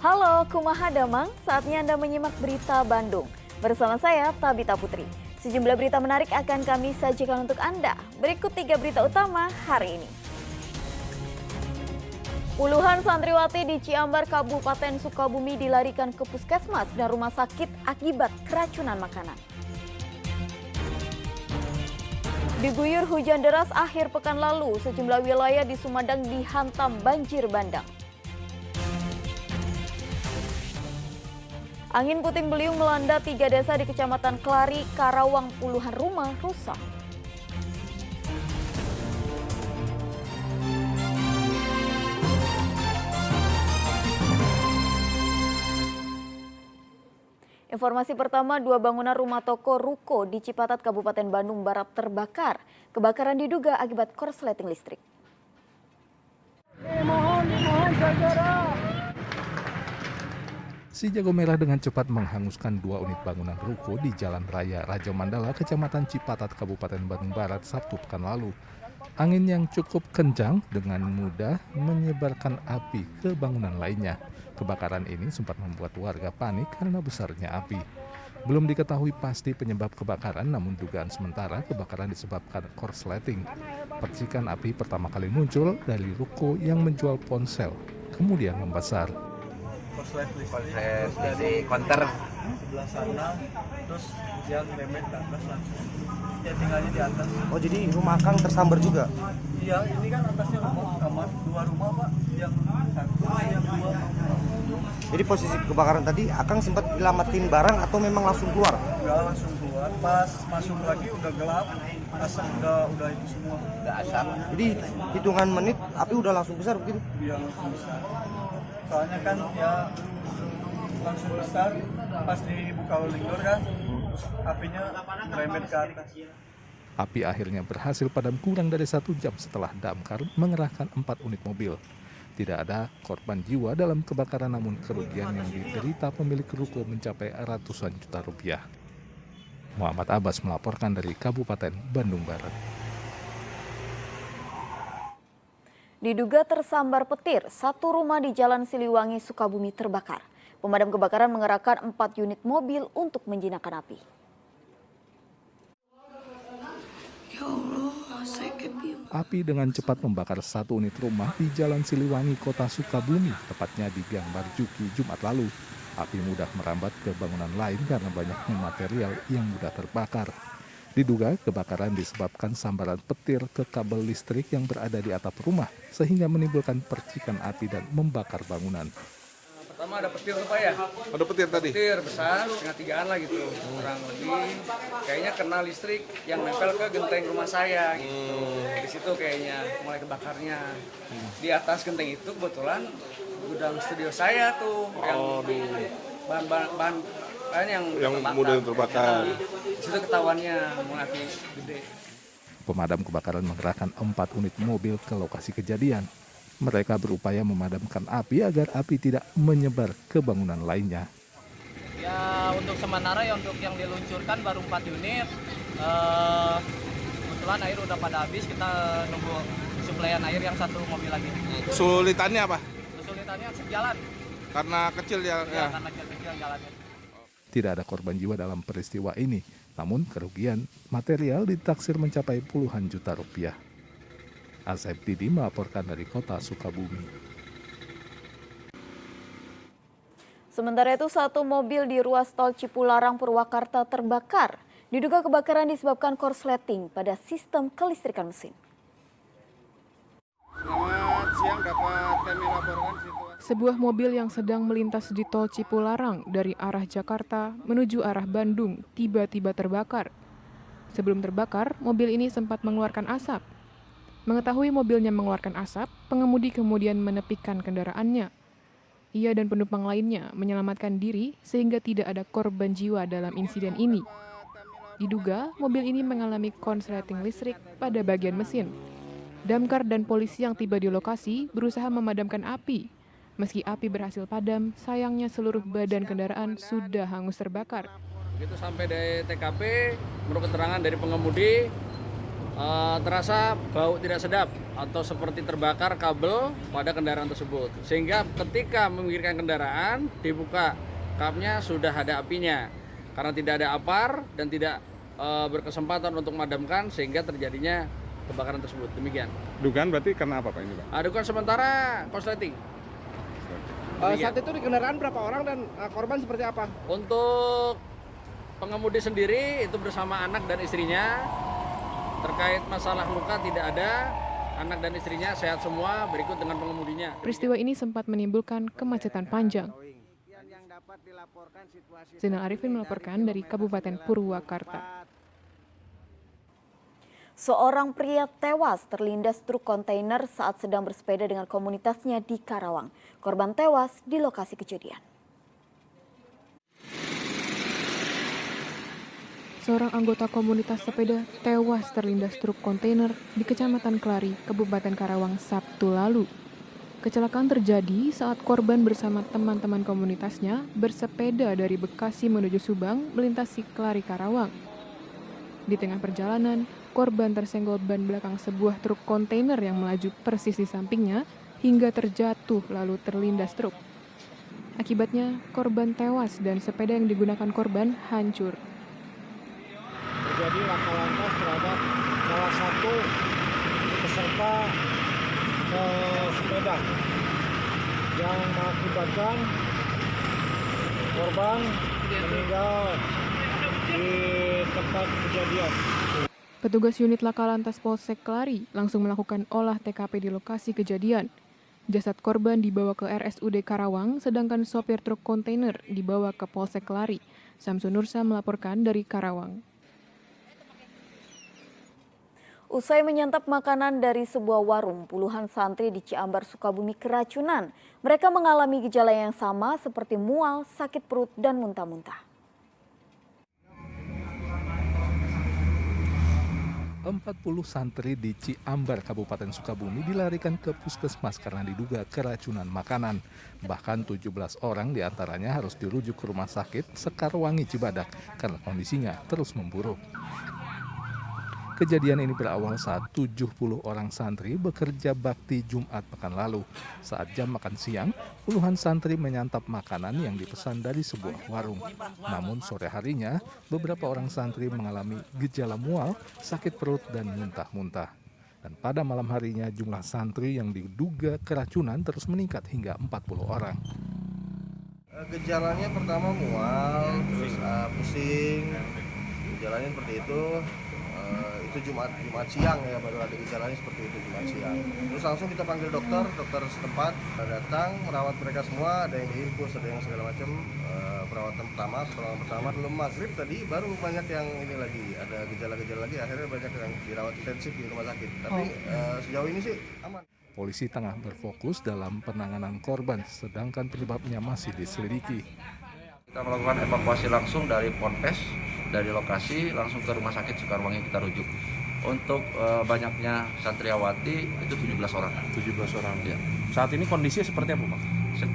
Halo, kumaha damang? Saatnya Anda menyimak berita Bandung. Bersama saya, Tabita Putri. Sejumlah berita menarik akan kami sajikan untuk Anda. Berikut 3 berita utama hari ini. Puluhan santriwati di Ciambar, Kabupaten Sukabumi dilarikan ke puskesmas dan rumah sakit akibat keracunan makanan. Diguyur hujan deras akhir pekan lalu, sejumlah wilayah di Sumedang dihantam banjir bandang. Angin puting beliung melanda 3 desa di Kecamatan Kelari, Karawang, puluhan rumah rusak. Informasi pertama, 2 bangunan rumah toko ruko di Cipatat, Kabupaten Bandung Barat terbakar. Kebakaran diduga akibat korsleting listrik. Mohon segera. Si jago merah dengan cepat menghanguskan 2 unit bangunan ruko di Jalan Raya Raja Mandala, Kecamatan Cipatat, Kabupaten Bandung Barat, Sabtu pekan lalu. Angin yang cukup kencang dengan mudah menyebarkan api ke bangunan lainnya. Kebakaran ini sempat membuat warga panik karena besarnya api. Belum diketahui pasti penyebab kebakaran, namun dugaan sementara kebakaran disebabkan korsleting. Percikan api pertama kali muncul dari ruko yang menjual ponsel, kemudian membesar. Korslet dari konter sebelah sana, terus yang remet ke atas langsung. Ya tinggalnya di atas. Oh, jadi rumah Kang tersambar juga? Iya, ini kan atasnya rumah kamar, 2 rumah Pak, yang satu, yang 2. Jadi posisi kebakaran tadi Akang sempat nyelamatin barang atau memang langsung keluar? Enggak langsung keluar, pas masuk lagi udah gelap, asap udah itu semua. Udah asap. Jadi hitungan menit api udah langsung besar begitu? Iya langsung besar. Soalnya kan ya langsung besar, pas dibuka oleh kan, apinya remet ke atas. Api akhirnya berhasil padam kurang dari 1 jam setelah damkar mengerahkan 4 unit mobil. Tidak ada korban jiwa dalam kebakaran, namun kerugian yang diderita pemilik ruko mencapai ratusan juta rupiah. Muhammad Abbas melaporkan dari Kabupaten Bandung Barat. Diduga tersambar petir, 1 rumah di Jalan Siliwangi, Sukabumi terbakar. Pemadam kebakaran mengerahkan 4 unit mobil untuk menjinakkan api. Api dengan cepat membakar 1 unit rumah di Jalan Siliwangi, Kota Sukabumi, tepatnya di Gang Marjuki, Jumat lalu. Api mudah merambat ke bangunan lain karena banyaknya material yang mudah terbakar. Diduga kebakaran disebabkan sambaran petir ke kabel listrik yang berada di atap rumah, sehingga menimbulkan percikan api dan membakar bangunan. Pertama ada petir tuh Pak ya? Ada petir tadi? Petir besar, 2,5-an lah gitu. Kurang lebih kayaknya kena listrik yang nempel ke genteng rumah saya gitu. Di situ kayaknya mulai kebakarnya. Di atas genteng itu kebetulan gudang studio saya tuh bahan yang mudah terbakar. Di situ ketahuannya mulai api gede. Pemadam kebakaran mengerahkan 4 unit mobil ke lokasi kejadian. Mereka berupaya memadamkan api agar api tidak menyebar ke bangunan lainnya. Ya untuk sementara ya untuk yang diluncurkan baru 4 unit. Kebetulan air udah pada habis, kita nunggu suplaian air yang 1 mobil lagi. Kesulitannya apa? Kesulitannya sejalan. Karena kecil ya? Ya, karena kecil jalannya. Tidak ada korban jiwa dalam peristiwa ini, namun kerugian material ditaksir mencapai puluhan juta rupiah. Asep Didi melaporkan dari Kota Sukabumi. Sementara itu, 1 mobil di ruas tol Cipularang, Purwakarta terbakar. Diduga kebakaran disebabkan korsleting pada sistem kelistrikan mesin. Selamat siang, dapat kami laporkan situasi. Sebuah mobil yang sedang melintas di tol Cipularang dari arah Jakarta menuju arah Bandung tiba-tiba terbakar. Sebelum terbakar, mobil ini sempat mengeluarkan asap. Mengetahui mobilnya mengeluarkan asap, pengemudi kemudian menepikan kendaraannya. Ia dan penumpang lainnya menyelamatkan diri sehingga tidak ada korban jiwa dalam insiden ini. Diduga mobil ini mengalami korsleting listrik pada bagian mesin. Damkar dan polisi yang tiba di lokasi berusaha memadamkan api. Meski api berhasil padam, sayangnya seluruh badan kendaraan sudah hangus terbakar. Begitu sampai di TKP, menurut keterangan dari pengemudi, terasa bau tidak sedap atau seperti terbakar kabel pada kendaraan tersebut. Sehingga ketika mengirimkan kendaraan, dibuka kapnya sudah ada apinya. Karena tidak ada apar dan tidak berkesempatan untuk memadamkan sehingga terjadinya kebakaran tersebut. Demikian. Dugaan berarti karena apa Pak ini Pak? Dugaan sementara korsleting. Saat itu di kendaraan berapa orang dan korban seperti apa? Untuk pengemudi sendiri itu bersama anak dan istrinya. Terkait masalah luka tidak ada. Anak dan istrinya sehat semua, berikut dengan pengemudinya. Peristiwa ini sempat menimbulkan kemacetan panjang. Zainal Arifin melaporkan dari Kabupaten Purwakarta. Seorang pria tewas terlindas truk kontainer saat sedang bersepeda dengan komunitasnya di Karawang. Korban tewas di lokasi kejadian. Seorang anggota komunitas sepeda tewas terlindas truk kontainer di Kecamatan Kelari, Kabupaten Karawang, Sabtu lalu. Kecelakaan terjadi saat korban bersama teman-teman komunitasnya bersepeda dari Bekasi menuju Subang melintasi Kelari Karawang. Di tengah perjalanan, korban tersenggol ban belakang sebuah truk kontainer yang melaju persis di sampingnya hingga terjatuh lalu terlindas truk. Akibatnya, korban tewas dan sepeda yang digunakan korban hancur. Terjadi laka lantas terhadap salah satu peserta sepeda yang mengakibatkan korban meninggal di tempat kejadian. Petugas unit laka lantas Polsek Kelari langsung melakukan olah TKP di lokasi kejadian. Jasad korban dibawa ke RSUD Karawang, sedangkan sopir truk kontainer dibawa ke Polsek Kelari. Samsun Nursa melaporkan dari Karawang. Usai menyantap makanan dari sebuah warung, puluhan santri di Ciambar, Sukabumi keracunan. Mereka mengalami gejala yang sama seperti mual, sakit perut, dan muntah-muntah. 40 santri di Ciambar, Kabupaten Sukabumi dilarikan ke puskesmas karena diduga keracunan makanan. Bahkan 17 orang diantaranya harus dirujuk ke rumah sakit Sekarwangi Cibadak karena kondisinya terus memburuk. Kejadian ini berawal saat 70 orang santri bekerja bakti Jumat pekan lalu. Saat jam makan siang, puluhan santri menyantap makanan yang dipesan dari sebuah warung. Namun sore harinya, beberapa orang santri mengalami gejala mual, sakit perut, dan muntah-muntah. Dan pada malam harinya, jumlah santri yang diduga keracunan terus meningkat hingga 40 orang. Gejalanya pertama mual, terus pusing, gejalanya seperti itu. Itu Jumat siang ya, baru ada gejalanya seperti itu Jumat siang. Terus langsung kita panggil dokter setempat datang merawat mereka semua, ada yang diinfus, ada yang segala macam. Perawatan pertama belum maghrib tadi baru banyak yang ini lagi, ada gejala-gejala lagi, akhirnya banyak yang dirawat intensif di rumah sakit. Tapi sejauh ini sih aman. Polisi tengah berfokus dalam penanganan korban, sedangkan penyebabnya masih diselidiki. Kita melakukan evakuasi langsung dari Ponpes, dari lokasi langsung ke rumah sakit Sekarwangi kita rujuk. Untuk banyaknya santriawati itu 17 orang. 17 orang. Ya. Saat ini kondisinya seperti apa, Pak?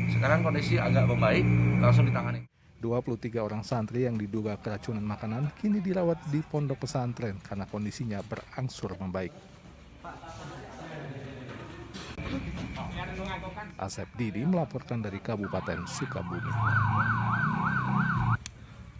Sekarang kondisi agak membaik, langsung ditangani. 23 orang santri yang diduga keracunan makanan kini dirawat di pondok pesantren karena kondisinya berangsur membaik. Asep Didi melaporkan dari Kabupaten Sukabumi.